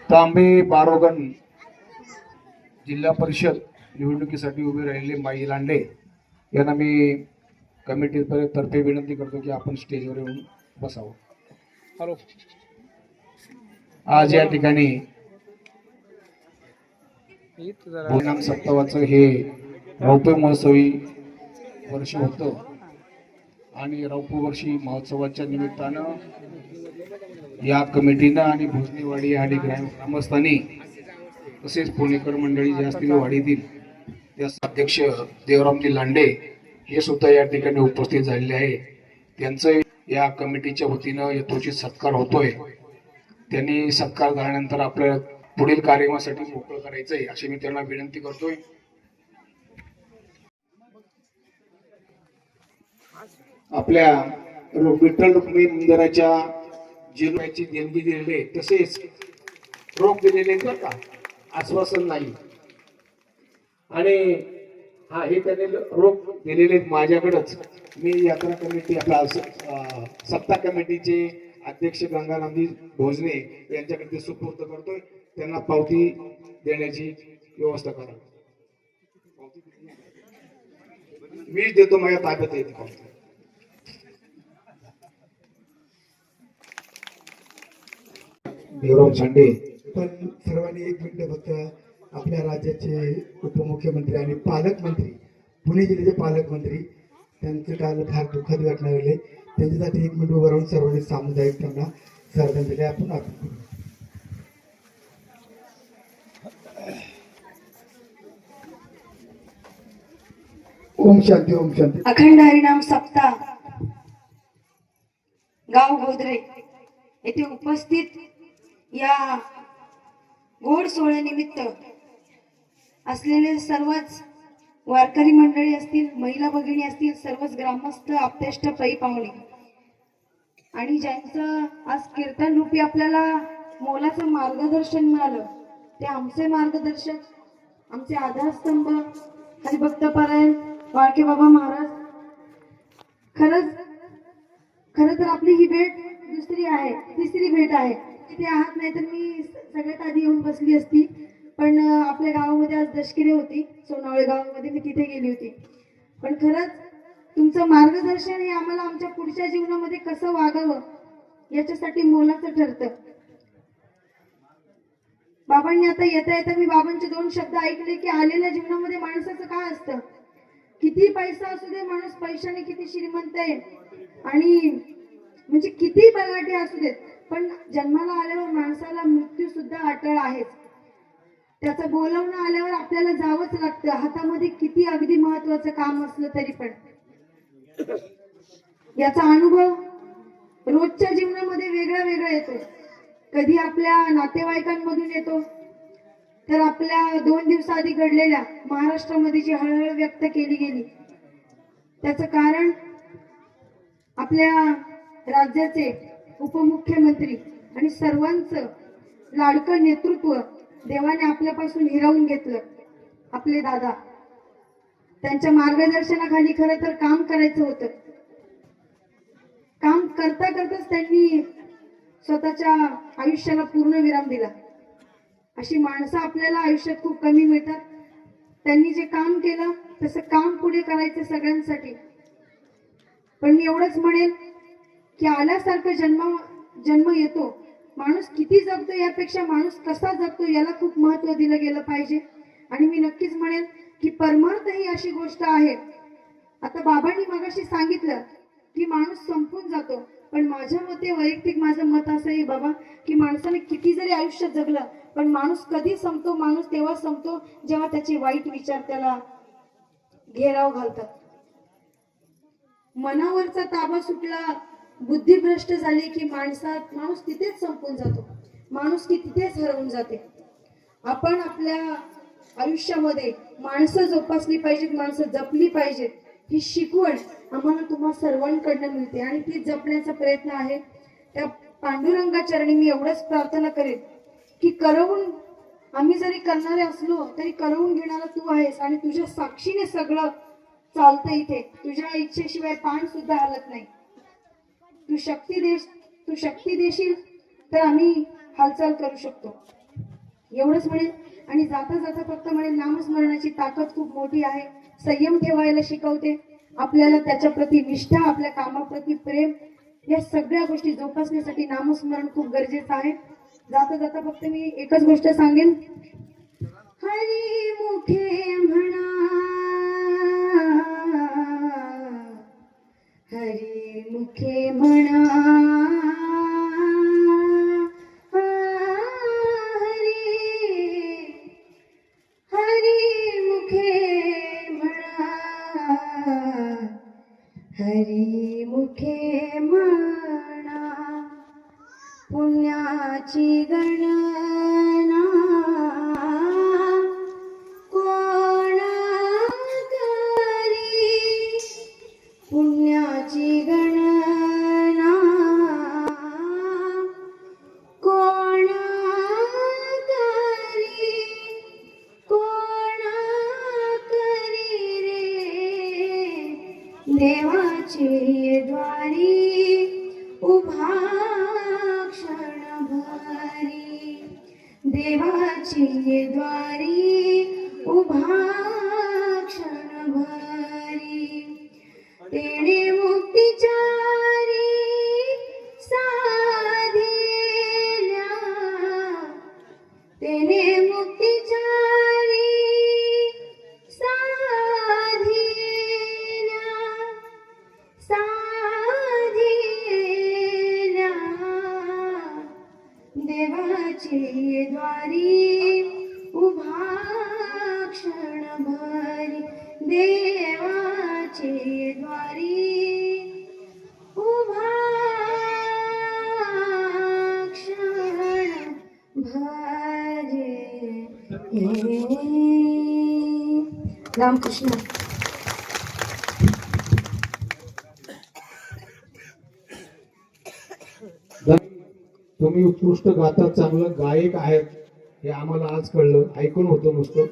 तांबे बारोगण जिल्हा परिषद निवडणुकीसाठी उभे राहिलेले माई लांडे यांना मी कमिटी तर्फे विनंती करतो की आपण स्टेजवर येऊन बसावं. हॅलो. आज या ठिकाणी भूनाम सप्तावाचं हे रौप्य महोत्सवी वर्ष होतं आणि रौप्य वर्षी महोत्सवाच्या निमित्तानं या कमिटीनं आणि भोजनेवाडी आणि ग्रामस्थांनी तसेच पुणेकर मंडळी जे असतील वाडीतील त्या अध्यक्ष देवरामजी लांडे हे सुद्धा या ठिकाणी उपस्थित झालेले आहे. त्यांचं या कमिटीच्या वतीनं यथोचित सत्कार होतोय. त्यांनी सत्कार झाल्यानंतर आपल्या पुढील कार्यक्रमासाठी मोकळं करायचंय अशी मी त्यांना विनंती करतोय. आपल्या विठ्ठल रुक्मिणी मंदिराच्या जीर्णाची देणगी दिलेले तसेच रोख दिलेले बरं का, आश्वासन नाही. आणि हा हे त्याने रोख दिलेले माझ्याकडेच. मी यात्रा कमिटी आपला सत्ता कमिटीचे अध्यक्ष गंगारामजी भोजने यांच्याकडे ते सुपूर्द करतोय. त्यांना पावती देण्याची व्यवस्था करा. मीच देतो, माझ्या ताब्यात येते पावती. देवराम सांडे. पण सर्वांनी एक मिनिट फक्त आपल्या राज्याचे उपमुख्यमंत्री आणि पालकमंत्री, पुणे जिल्ह्याचे पालकमंत्री, त्यांचं काल फार दुःखद घटना घडली. त्यांच्यासाठी एक मिनिट उभं राहून सर्वांनी सामुदायिक त्यांना श्रद्धांजली आपण अर्पण करू. ओम शांती, ओम शांती. अखंड हरिनाम सप्ताह गाव गोदरे येथे उपस्थित या गोड सोहळ्यानिमित्त असलेले सर्वच वारकरी मंडळी असतील, महिला भगिनी असतील, सर्वच ग्रामस्थ, आप्तेष्ट, पै पाहुणे आणि ज्यांचं आज कीर्तन रूपी आपल्याला मोलाचं मार्गदर्शन मिळालं ते आमचे मार्गदर्शक, आमचे आधारस्तंभ हरिभक्तपरायण वाळके बाबा महाराज. खरं तर आपली ही भेट तिसरी भेट आहे. तिथे आहात नाही तर मी सगळ्यात आधी येऊन बसली असती. पण आपल्या गावामध्ये आज दशकिरे होती, सोनावळे गावामध्ये, मी तिथे गेली होती. पण खरंच तुमचं मार्गदर्शन हे आम्हाला आमच्या पुढच्या जीवनामध्ये कसं वागावं याच्यासाठी मोलाचं ठरतं. बाबांनी आता येता मी बाबांचे 2 शब्द ऐकले की आलेल्या जीवनामध्ये माणसाचं काय असतं, किती पैसा असू दे, माणूस पैशाने किती श्रीमंत आहे आणि म्हणजे किती बलाढ्य असू देत, पण जन्माला आल्यावर माणसाला मृत्यू सुद्धा अटळ आहेच. त्याचं बोलवणं आल्यावर आपल्याला जावंच लागतं, हातामध्ये किती अगदी महत्वाचं काम असलं तरी. पण याचा अनुभव रोजच्या जीवनामध्ये वेगळा येतो. कधी आपल्या नातेवाईकांमधून येतो, तर आपल्या 2 दिवसाआधी घडलेल्या महाराष्ट्रामध्ये जी हळहळ व्यक्त केली गेली त्याचं कारण आपल्या राज्याचे उपमुख्यमंत्री आणि सर्वांचं लाडकं नेतृत्व देवाने आपल्यापासून हिरावून घेतलं. आपले दादा, त्यांच्या मार्गदर्शनाखाली खरं तर काम करायचं होतं. काम करताच त्यांनी स्वतःच्या आयुष्याला पूर्ण विराम दिला. अशी माणसं आपल्याला आयुष्यात खूप कमी मिळतात. त्यांनी जे काम केलं तसं काम पुढे करायचं सगळ्यांसाठी. पण मी एवढंच म्हणेल की आल्यासारखं जन्म येतो, माणूस किती जगतो यापेक्षा माणूस कसा जगतो याला खूप महत्व दिलं गेलं पाहिजे. आणि मी नक्कीच म्हणेल की परमार्थ ही अशी गोष्ट आहे. आता बाबांनी मगाशी सांगितलं की माणूस संपून जातो, पण माझ्या मते वैयक्तिक माझं मत असं आहे बाबा की माणसाने किती जरी आयुष्य जगलं पण माणूस कधी संपतो, माणूस तेव्हा संपतो जेव्हा त्याचे वाईट विचार त्याला घेराव घालतात. मनावरचा ताबा सुटला, बुद्धिभ्रष्ट झाली की माणूस तिथेच संपून जातो, माणूस की तिथेच हरवून जाते. आपण आपल्या आयुष्यामध्ये माणसं जोपासली पाहिजेत, माणसं जपली पाहिजेत, ही शिकवण आम्हाला तुम्हा सर्वांकडनं मिळते आणि ती जपण्याचा प्रयत्न आहे. त्या पांडुरंगाचरणी मी एवढंच प्रार्थना करेन की करवून आम्ही जरी करणारे असलो तरी करवून घेणारा तू आहेस आणि तुझ्या साक्षीने सगळं चालतं इथे, तुझ्या इच्छेशिवाय पान सुद्धा हलत नाही. तू शक्ती देशील तर आम्ही हालचाल करू शकतो. एवढंच म्हणेल आणि जाता जाता फक्त म्हणेल नामस्मरणाची ताकद खूप मोठी आहे. संयम ठेवायला शिकवते आपल्याला, त्याच्याप्रती निष्ठा, आपल्या कामाप्रती प्रेम, या सगळ्या गोष्टी जोपासण्यासाठी नामस्मरण खूप गरजेचं आहे. जाता जाता फक्त मी एकच गोष्ट सांगेन, हरी मुखे म्हणा, हरी मुखे म्हणा, हरी मुखे म्हणा, हरी मुखे म्हणा, पुण्याची गणना कोण करी, पुण्याची गणना कोण करी, कोण करी रे, देवाची द्वारी उभा क्षणभरी, देवाची द्वारी उभा क्षणभरी, तेणे मुक्तिचारी साधिल्या, तेणे मुक्तिचारी साधिल्या, देवाची द्वारी उभा क्षणभरी, देवाची द्वारी उभा क्षणभरी. रामकृष्ण. तुम्ही उत्कृष्ट गातात, चांगलं गायक आहेत हे आम्हाला आज कळलं, ऐकून होतं नुसतं.